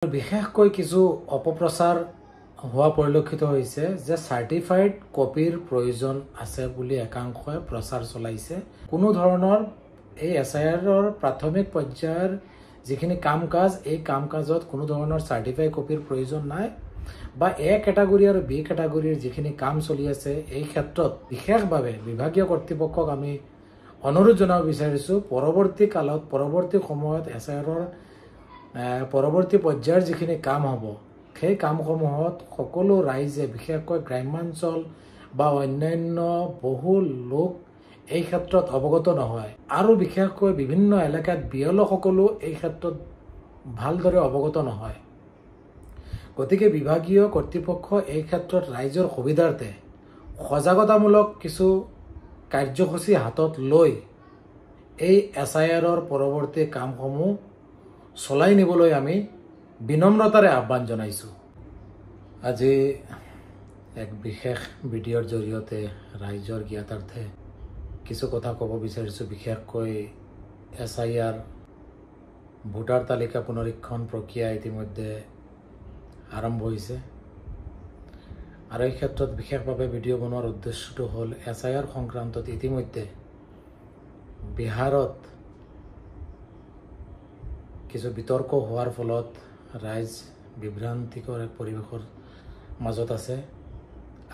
বিশেষকৈ কিছু অপপ্ৰচাৰ হোৱা পৰিলক্ষিত হৈছে যে চাৰ্টিফাইড কপিৰ প্ৰয়োজন আছে বুলি একাংশই প্ৰচাৰ চলাইছে। কোনো ধৰণৰ এই এছআইআৰৰ প্ৰাথমিক পৰ্যায়ৰ যিখিনি কাম কাজ এই কাম কাজত কোনো ধৰণৰ চাৰ্টিফাইড কপিৰ প্ৰয়োজন নাই বা এ কেটাগৰী আৰু বি কেটাগৰীৰ যিখিনি কাম চলি আছে এই ক্ষেত্ৰত বিশেষভাৱে বিভাগীয় কৰ্তৃপক্ষক আমি অনুৰোধ জনাব বিচাৰিছোঁ পৰৱৰ্তী কালত পৰৱৰ্তী সময়ত এছআইআৰৰ পৰৱৰ্তী পৰ্যায়ৰ যিখিনি কাম হ'ব সেই কামসমূহত সকলো ৰাইজে বিশেষকৈ গ্ৰাম্যাঞ্চল বা অন্যান্য বহু লোক এই ক্ষেত্ৰত অৱগত নহয় আৰু বিশেষকৈ বিভিন্ন এলেকাত বিয়লসকলো এই ক্ষেত্ৰত ভালদৰে অৱগত নহয়। গতিকে বিভাগীয় কৰ্তৃপক্ষ এই ক্ষেত্ৰত ৰাইজৰ সুবিধাৰ্থে সজাগতামূলক কিছু কাৰ্যসূচী হাতত লৈ এই এছআইআৰৰ পৰৱৰ্তী কামসমূহ চলাই নিবলৈ আমি বিনম্ৰতাৰে আহ্বান জনাইছোঁ। আজি এক বিশেষ ভিডিঅ'ৰ জৰিয়তে ৰাইজৰ জ্ঞাতাৰ্থে কিছু কথা ক'ব বিচাৰিছোঁ। বিশেষকৈ এছআইআৰ ভোটাৰ তালিকা পুনৰীক্ষণ প্ৰক্ৰিয়া ইতিমধ্যে আৰম্ভ হৈছে আৰু এই ক্ষেত্ৰত বিশেষভাৱে ভিডিঅ' বনোৱাৰ উদ্দেশ্যটো হ'ল এছআইআৰ সংক্ৰান্তত ইতিমধ্যে বিহাৰত কিছু বিতৰ্ক হোৱাৰ ফলত ৰাইজ বিভ্ৰান্তিকৰ এক পৰিৱেশৰ মাজত আছে,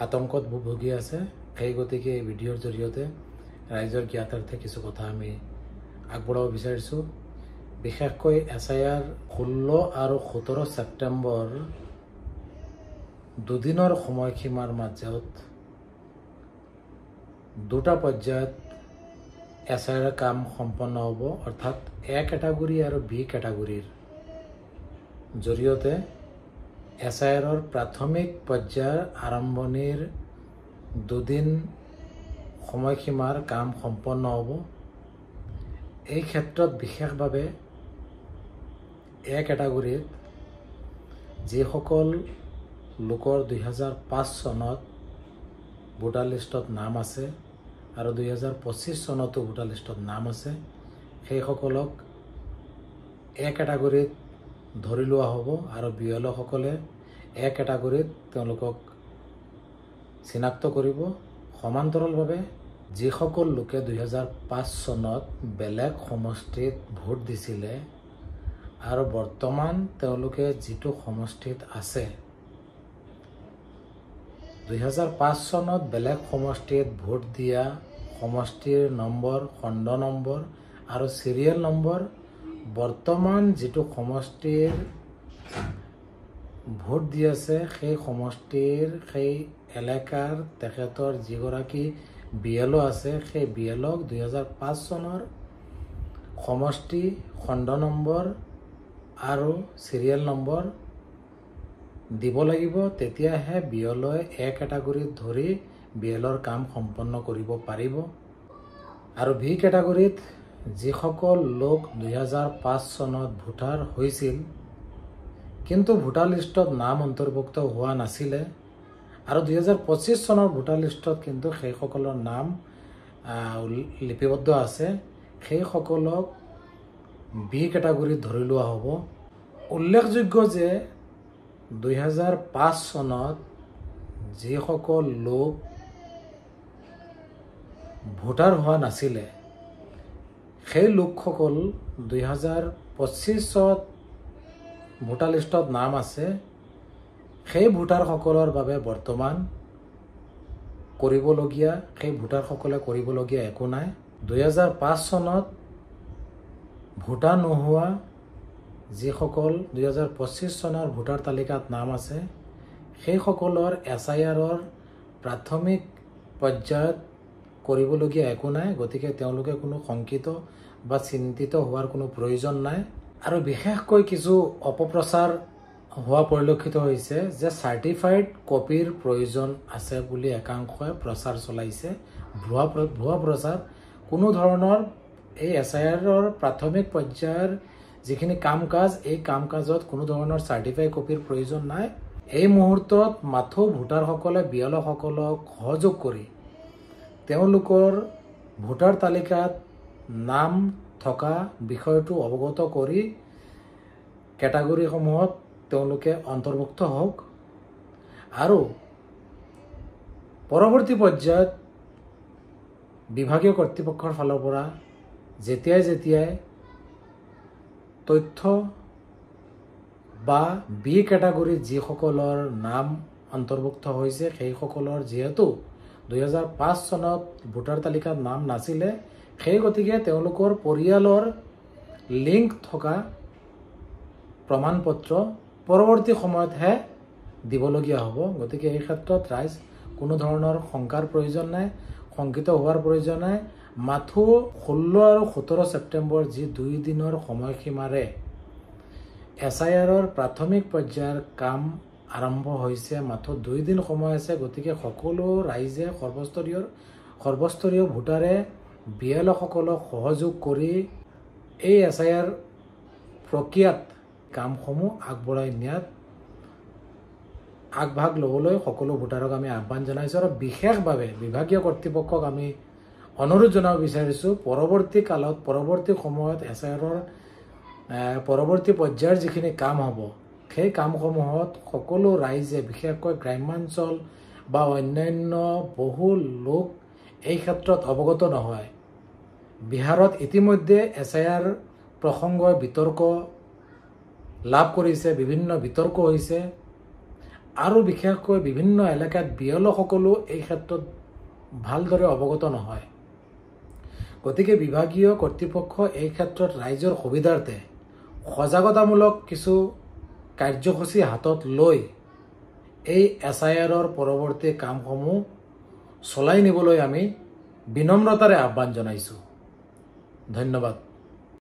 আতংকত ভুগি আছে। সেই গতিকে এই ভিডিঅ'ৰ জৰিয়তে ৰাইজৰ জ্ঞাতাৰ্থে কিছু কথা আমি আগবঢ়াব বিচাৰিছোঁ। বিশেষকৈ এছআইআৰ 16 আৰু 17 ছেপ্টেম্বৰ দুদিনৰ সময়সীমাৰ মাজত দুটা পৰ্যায়ত এছআইআৰ কাম সম্পন্ন হ'ব, অৰ্থাৎ এ কেটাগৰী আৰু বি কেটাগৰীৰ জৰিয়তে এছআইআৰৰ প্ৰাথমিক পৰ্যায়ৰ আৰম্ভণিৰ দুদিন সময়সীমাৰ কাম সম্পন্ন হ'ব। এই ক্ষেত্ৰত বিশেষভাৱে এ কেটাগৰীত যিসকল লোকৰ 2005 চনত ভোটাৰ লিষ্টত নাম আছে আৰু 2025 চনতো ভোটাৰ লিষ্টত নাম আছে সেইসকলক এ কেটাগৰীত ধৰি লোৱা হ'ব আৰু বিয়লসকলে এ কেটাগৰীত তেওঁলোকক চিনাক্ত কৰিব। সমান্তৰালভাৱে যিসকল লোকে 2005 চনত বেলেগ সমষ্টিত ভোট দিছিলে আৰু বৰ্তমান তেওঁলোকে যিটো সমষ্টিত আছে 2005 চনত বেলেগ সমষ্টিত ভোট দিয়া সমষ্টিৰ নম্বৰ, খণ্ড নম্বৰ আৰু চিৰিয়েল নম্বৰ বৰ্তমান যিটো সমষ্টিৰ ভোট দি আছে সেই সমষ্টিৰ সেই এলেকাৰ তেখেতৰ যিগৰাকী বিএলঅ' আছে সেই বিএলঅ'ক 2005 চনৰ সমষ্টি, খণ্ড নম্বৰ আৰু চিৰিয়েল নম্বৰ দিব লাগিব। তেতিয়াহে বিএলঅ'ই এ কেটাগৰীত ধৰি বিএলঅ'ৰ কাম সম্পন্ন কৰিব পাৰিব। আৰু বি কেটাগৰীত যিসকল লোক 2005 চনত ভোটাৰ হৈছিল কিন্তু ভোটাৰ লিষ্টত নাম অন্তৰ্ভুক্ত হোৱা নাছিলে আৰু 2025 চনৰ ভোটাৰ লিষ্টত কিন্তু সেইসকলৰ নাম লিপিবদ্ধ আছে, সেইসকলক বি কেটাগৰীত ধৰি লোৱা হ'ব। উল্লেখযোগ্য যে 2005 চনত যিসকল লোক ভোটাৰ হোৱা নাছিলে সেই লোকসকল 2025ত ভোটাৰ লিষ্টত নাম আছে, সেই ভোটাৰসকলৰ বাবে বৰ্তমান সেই ভোটাৰসকলে কৰিবলগীয়া একো নাই। 2005 চনত ভোটাৰ নোহোৱা যিসকল 2025 চনৰ ভোটাৰ তালিকাত নাম আছে সেইসকলৰ এছআইআৰৰ প্ৰাথমিক পৰ্যায়ত কৰিবলগীয়া একো নাই। গতিকে তেওঁলোকে কোনো শংকিত বা চিন্তিত হোৱাৰ কোনো প্ৰয়োজন নাই। আৰু বিশেষকৈ কিছু অপপ্ৰচাৰ হোৱা পৰিলক্ষিত হৈছে যে চাৰ্টিফাইড কপিৰ প্ৰয়োজন আছে বুলি একাংশই প্ৰচাৰ চলাইছে, ভুৱা প্ৰচাৰ। কোনো ধৰণৰ এই এছআইআৰৰ প্ৰাথমিক পৰ্যায়ৰ যিখিনি কাম কাজ এই কাম কাজত কোনো ধৰণৰ চাৰ্টিফাইড কপিৰ প্ৰয়োজন নাই। এই মুহূৰ্তত মাথো ভোটাৰসকলে বিয়লসকলক সহযোগ কৰি তেওঁলোকৰ ভোটাৰ তালিকাত নাম থকা বিষয়টো অৱগত কৰি কেটাগৰীসমূহত তেওঁলোকে অন্তৰ্ভুক্ত হওক আৰু পৰৱৰ্তী পৰ্যায়ত বিভাগীয় কৰ্তৃপক্ষৰ ফালৰ পৰা যেতিয়াই তথ্য বা বি কেটাগৰীত যিসকলৰ নাম অন্তৰ্ভুক্ত হৈছে সেইসকলৰ যিহেতু 2005 চনত ভোটাৰ তালিকাত নাম নাছিলে, সেই গতিকে তেওঁলোকৰ পৰিয়ালৰ লিংক থকা প্ৰমাণপত্ৰ পৰৱৰ্তী সময়তহে দিবলগীয়া হ'ব। গতিকে এই ক্ষেত্ৰত ৰাইজ কোনো ধৰণৰ শংকাৰ প্ৰয়োজন নাই, শংকিত হোৱাৰ প্ৰয়োজন নাই। মাথো 16 আৰু 17 ছেপ্টেম্বৰ যি 2 দিনৰ সময়সীমাৰে SIRৰ প্ৰাথমিক পৰ্যায়ৰ কাম আৰম্ভ হৈছে, মাথো 2 দিন সময় আছে। গতিকে সকলো ৰাইজে সৰ্বস্তৰীয় ভোটাৰে BLOসকলক সহযোগ কৰি এই SIR প্ৰক্ৰিয়াত কামসমূহ আগবঢ়াই নিয়াত আগভাগ ল'বলৈ সকলো ভোটাৰক আমি আহ্বান জনাইছোঁ আৰু বিশেষভাৱে বিভাগীয় কৰ্তৃপক্ষক আমি অনুৰোধ জনাব বিচাৰিছোঁ, পৰৱৰ্তী সময়ত SIRৰ পৰৱৰ্তী পৰ্যায়ৰ যিখিনি কাম হ'ব সেই কামসমূহত সকলো ৰাইজে, বিশেষকৈ গ্ৰাম্যাঞ্চল বা অন্যান্য বহু লোক এই ক্ষেত্ৰত অৱগত নহয়। বিহাৰত ইতিমধ্যে SIR প্ৰসংগই বিতৰ্ক লাভ কৰিছে, বিভিন্ন বিতৰ্ক হৈছে আৰু বিশেষকৈ বিভিন্ন এলেকাত BLOসকলো এই ক্ষেত্ৰত ভালদৰে অৱগত নহয়। গতিকে বিভাগীয় কৰ্তৃপক্ষ এই ক্ষেত্ৰত ৰাইজৰ সুবিধাৰ্থে সজাগতামূলক কিছু কাৰ্যসূচী হাতত লৈ এই SIRৰ পৰৱৰ্তী কামসমূহ চলাই নিবলৈ আমি বিনম্ৰতাৰে আহ্বান জনাইছোঁ। ধন্যবাদ।